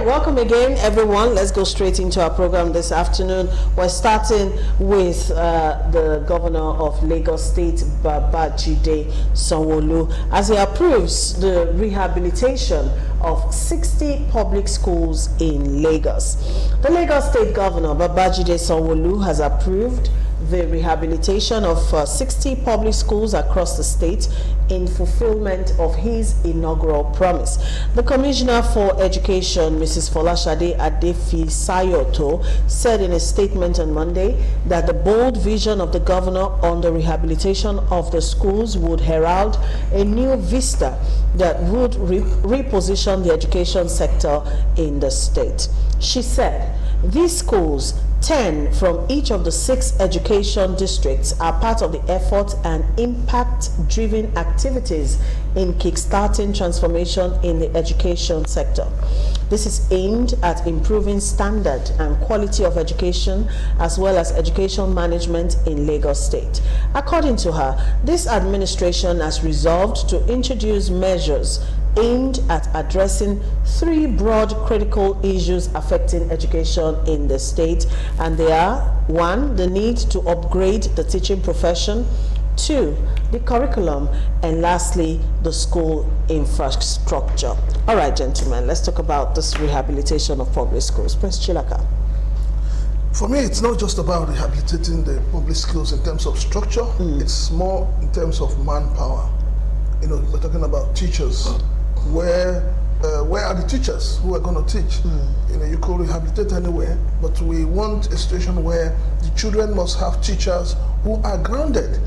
Welcome again, everyone. Let's go straight into our program this afternoon. We're starting with the governor of Lagos State, Babajide Sanwo Olu, as he approves the rehabilitation of 60 public schools in Lagos. The Lagos State governor, Babajide Sanwo Olu, has approved the rehabilitation of 60 public schools across the state in fulfillment of his inaugural promise. The Commissioner for Education, Mrs. Folashade Adefisayoto, said in a statement on Monday that the bold vision of the governor on the rehabilitation of the schools would herald a new vista that would reposition the education sector in the state. She said, these schools, 10 from each of the 6 education districts, are part of the effort and impact-driven activities in kickstarting transformation in the education sector. This is aimed at improving standard and quality of education as well as education management in Lagos State. According to her, this administration has resolved to introduce measures aimed at addressing 3 broad critical issues affecting education in the state, and they are: 1, the need to upgrade the teaching profession; 2, the curriculum; and lastly, the school infrastructure. All right, gentlemen, let's talk about this rehabilitation of public schools. Prince Chilaka. For me, it's not just about rehabilitating the public schools in terms of structure. It's more in terms of manpower. You know, we're talking about teachers. Where are the teachers who are going to teach? You know, you could rehabilitate anywhere, but we want a situation where the children must have teachers who are grounded.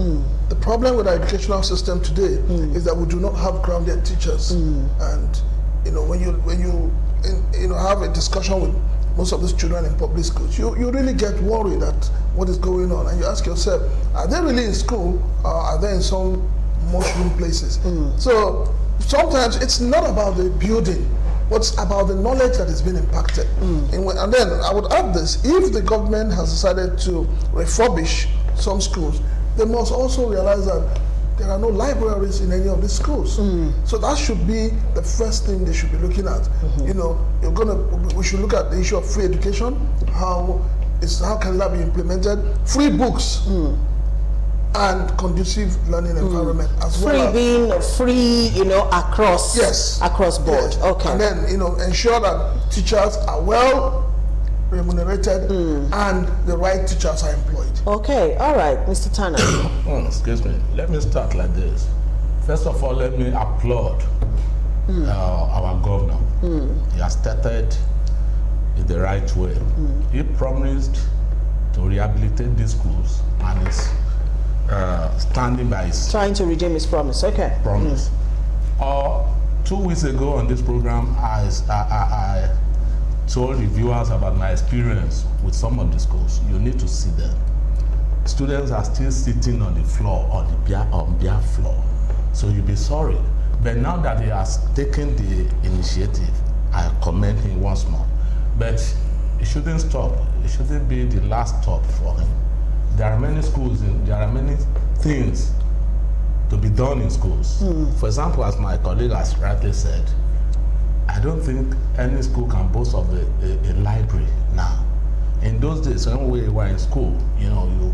The problem with our educational system today is that we do not have grounded teachers. And you know, when you have a discussion with most of these children in public schools, you really get worried at what is going on, and you ask yourself, are they really in school, or are they in some mushroom places? So sometimes it's not about the building, what's about the knowledge that is being impacted. And then I would add this: if the government has decided to refurbish some schools, they must also realize that there are no libraries in any of these schools. So that should be the first thing they should be looking at. You know, we should look at the issue of free education. How can that be implemented? Free books. And conducive learning environment as well. Free being free, you know, across board. Yes. Okay. And then, you know, ensure that teachers are well remunerated and the right teachers are employed. Okay, all right, Mr. Tanner. Excuse me. Let me start like this. First of all, let me applaud our governor. He has started in the right way. He promised to rehabilitate these schools, and it's standing by his trying to redeem his promise. Okay. Promise. 2 weeks ago on this program, I told reviewers about my experience with some of the schools. You need to see them. Students are still sitting on the floor, on bare floor. So you'll be sorry. But now that he has taken the initiative, I commend him once more. But it shouldn't stop. It shouldn't be the last stop for him. There are many schools, there are many things to be done in schools. For example, as my colleague has rightly said, I don't think any school can boast of a library now. In those days, when we were in school, you know, you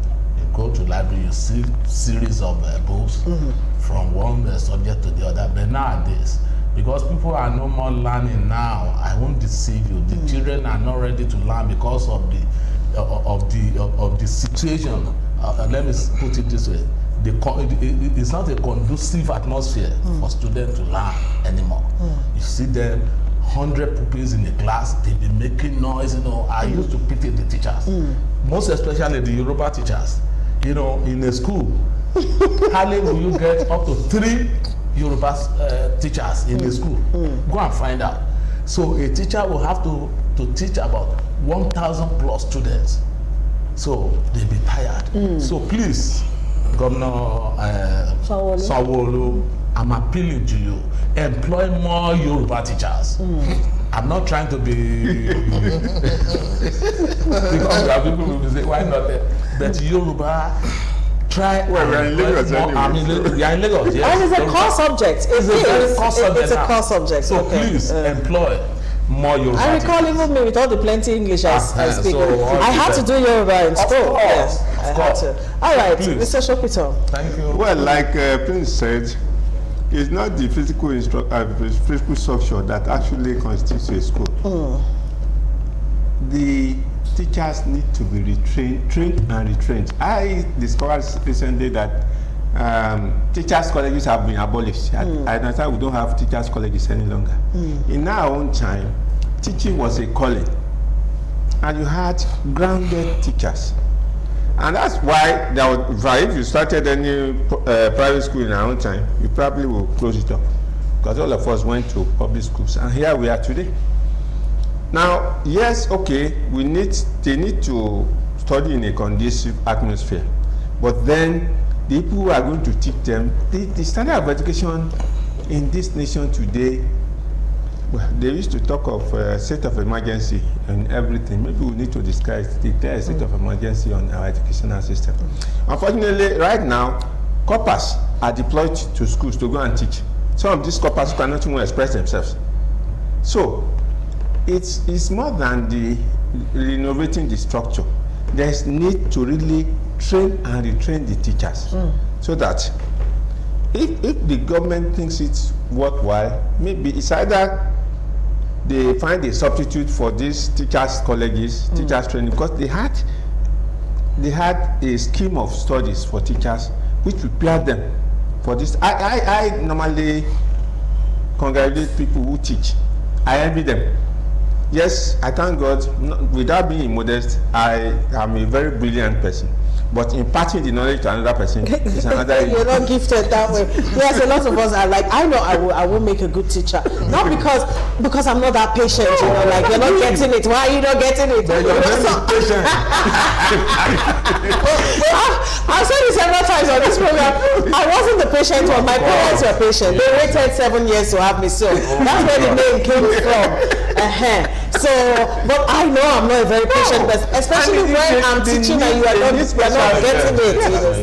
go to library, you see series of books from one subject to the other. But nowadays, because people are no more learning now, I won't deceive you, the children are not ready to learn because of the situation. Let me put it this way: it's not a conducive atmosphere for students to learn anymore. You see them 100 pupils in a class, they be making noise. You know, I used to pity the teachers, most especially the Yoruba teachers. You know, in a school, hardly will you get up to 3 Yoruba teachers in a school. Go and find out. So a teacher will have to teach about 1,000 plus students. So they'll be tired. So please, Governor Sanwo Olu, I'm appealing to you, employ more Yoruba teachers. I'm not trying to be because there are people who will say, why not? But Yoruba, try. Well, we're in Lagos anyway. We are in Lagos, yes. And it's a core subject. It's a core subject. So please employ. more Yoruba. I recall even me with all the plenty English I speak. So I had to do Yoruba in school. Course, Yes, I had to. All right, Please. Mr. Shopito. Thank you. Well, like Prince said, it's not the physical structure that actually constitutes a school. The teachers need to be trained and retrained. I discovered recently that teachers' colleges have been abolished. I understand we don't have teachers' colleges any longer. In our own time, teaching was a calling, and you had grounded teachers. And that's why if you started any private school in our own time, you probably will close it up, because all of us went to public schools, and here we are today. Now, yes, okay, they need to study in a conducive atmosphere, but then the people who are going to teach them, the standard of education in this nation today, well, they used to talk of a state of emergency and everything. Maybe we need to declare a state of emergency on our educational system. Unfortunately, right now, corpers are deployed to schools to go and teach. Some of these corpers cannot even express themselves. So, it's more than the renovating the structure. There's need to really train and retrain the teachers, so that if the government thinks it's worthwhile, maybe it's either they find a substitute for these teachers' colleges, teachers' training, because they had a scheme of studies for teachers which prepared them for this. I normally congratulate people who teach. I envy them. Yes, I thank God. Without being modest, I am a very brilliant person. But imparting the knowledge to another person is another. You're not gifted that way. Yes, a lot of us are like, I know I will make a good teacher. Not because I'm not that patient, you know, like you're not getting it. Why are you not getting it? Patient. I've said it several times on this program. I wasn't the patient one. My parents were patient. They waited 7 years to have me, so that's where the name came from. So, but I know I'm not a very patient person, especially when I'm teaching and you are not getting it. You know,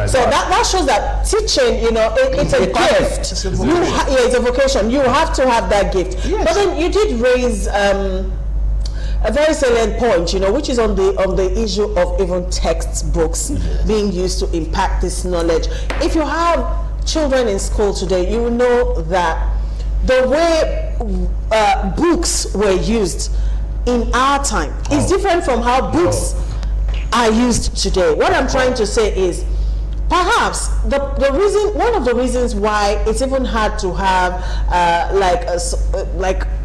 so that shows that teaching, you know, it's a gift. It's a vocation. You have to have that gift. Yes. But then you did raise a very salient point, you know, which is on the issue of even textbooks being used to impact this knowledge. If you have children in school today, you will know that the way books were used in our time is different from how books are used today. What I'm trying to say is, perhaps one of the reasons why it's even hard to have like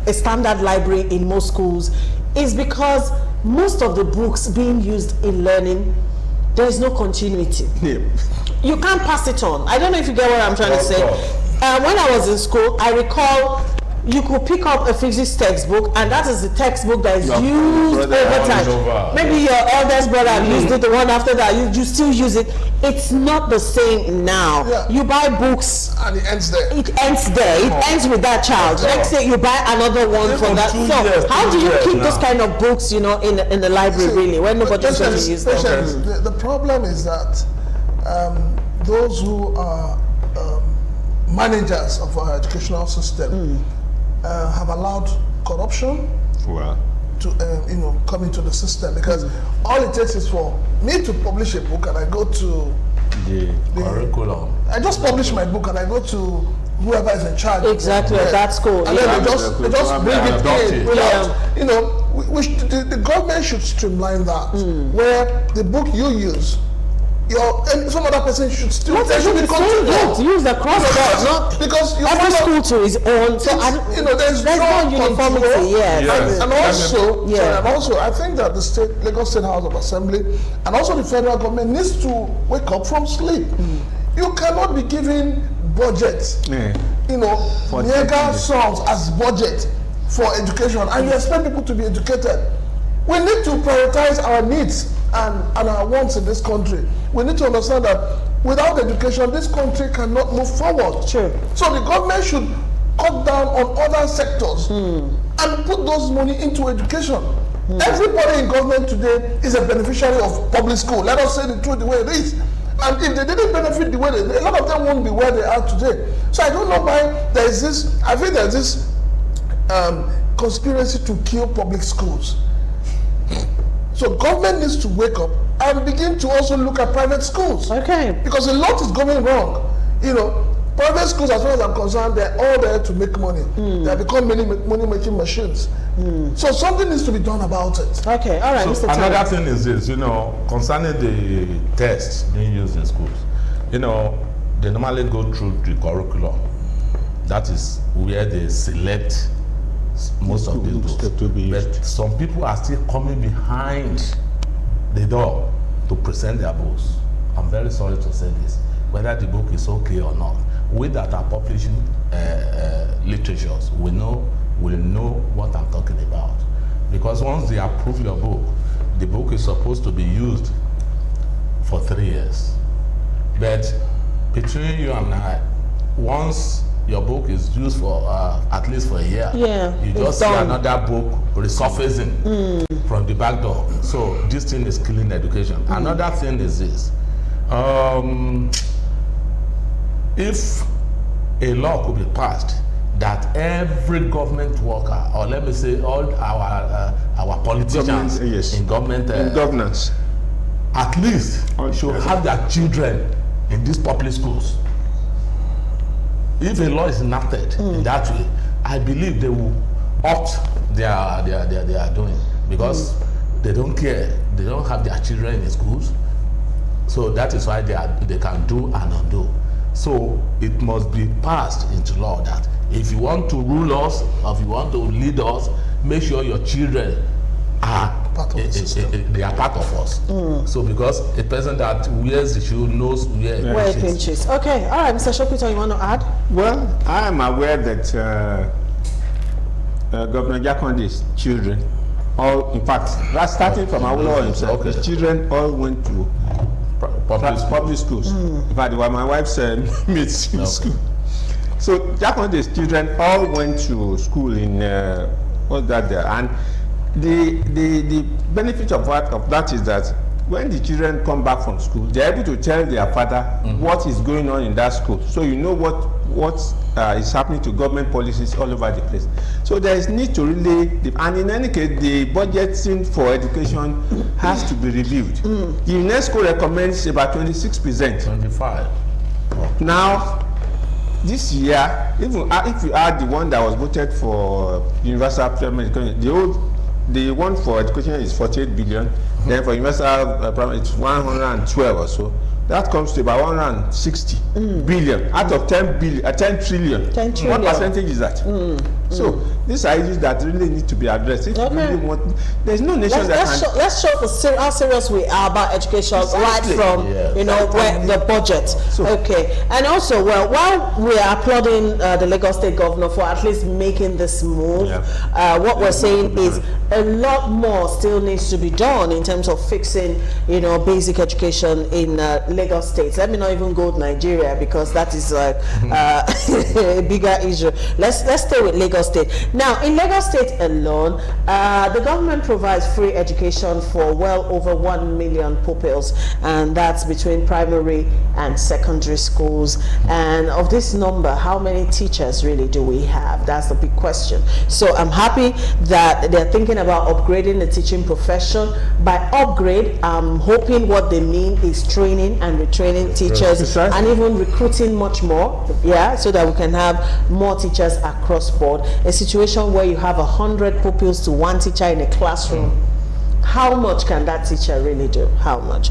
a standard library in most schools is because most of the books being used in learning, there is no continuity. You can't pass it on. I don't know if you get what I'm trying to say. When I was in school, I recall you could pick up a physics textbook, and that is the textbook that is used over time. Maybe your eldest brother used it, the one after that, you still use it. It's not the same now. You buy books, and it ends there. It ends there. It ends with that child. Next day, you buy another one for that. So, how do you keep this kind of books, you know, in the library, really, when nobody's going to use them? The problem is that those who are managers of our educational system have allowed corruption to come into the system, because all it takes is for me to publish a book and I go to the curriculum. I just publish my book and I go to whoever is in charge. Exactly, at that school. And then they just bring it in. Without, you know, the government should streamline that, where the book you use, and some other person should still use the cross board, because every school to his own. So there's no uniformity. And also, I think that the Lagos State House of Assembly and also the federal government needs to wake up from sleep. You cannot be giving budget, mega sums as budget for education, and you expect people to be educated. We need to prioritize our needs and our wants in this country. We need to understand that without education, this country cannot move forward. Sure. So the government should cut down on other sectors and put those money into education. Everybody in government today is a beneficiary of public school. Let us say the truth the way it is. And if they didn't benefit the way a lot of them won't be where they are today. So I don't know why there is this, I think there's this conspiracy to kill public schools. So government needs to wake up and begin to also look at private schools. Okay. Because a lot is going wrong. You know, private schools, as far as I'm concerned, they're all there to make money. They have become money-making machines. So something needs to be done about it. Okay, all right, So Mr. another Tara. thing is this, you know, concerning the tests being used in schools, you know, they normally go through the curriculum. That is where they select most of these books. But some people are still coming behind the door to present their books. I'm very sorry to say this, whether the book is okay or not. We that are publishing literatures, we know what I'm talking about. Because once they approve your book, the book is supposed to be used for 3 years. But between you and I, once your book is used for at least for a year, you just see another book resurfacing from the back door. So this thing is killing education. Another thing is this. If a law could be passed that every government worker, or let me say all our politicians in government governance, at least should have their children in these public schools. If a law is enacted in that way, I believe they will opt their doing, because they don't care. They don't have their children in schools, so that is why they can do and undo. So it must be passed into law that if you want to rule us, or if you want to lead us, make sure your children are they are part of us. So because a person that wears the shoe knows where it pinches. Okay, all right, Mr. Shokito, you want to add? Well, I am aware that Governor Jakonde's children, all in fact, starting from Awolowo himself, his children all went to public schools. In fact, they were my wife's mates in school. So Jakonde's children all went to school in what's that there, and the benefit of that is that when the children come back from school, they're able to tell their father what is going on in that school. So you know what is happening to government policies all over the place. So there is need to really, and in any case, the budgeting for education has to be reviewed. The UNESCO recommends about 26%. 25. Now, this year, even if you add the one that was voted for universal primary education, the one for education is 48 billion. Then for universal primary, it's 112 or so. That comes to about 160 billion out of 10 trillion. 10 trillion. What percentage is that? So these are issues that really need to be addressed. If you really want, there's no nation let's show how serious we are about education, right from where the budget. So, okay, and also, well, while we are applauding the Lagos State Governor for at least making this move, what we're saying is a lot more still needs to be done in terms of fixing, basic education in Lagos State. Let me not even go to Nigeria, because that is like a bigger issue. Let's stay with Lagos State. Now, in Lagos State alone, the government provides free education for well over 1 million pupils, and that's between primary and secondary schools. And of this number, how many teachers really do we have? That's the big question. So I'm happy that they're thinking about upgrading the teaching profession. By upgrade, I'm hoping what they mean is training and retraining teachers, and even recruiting much more, so that we can have more teachers across board. A situation where you have 100 pupils to one teacher in a classroom, how much can that teacher really do? How much?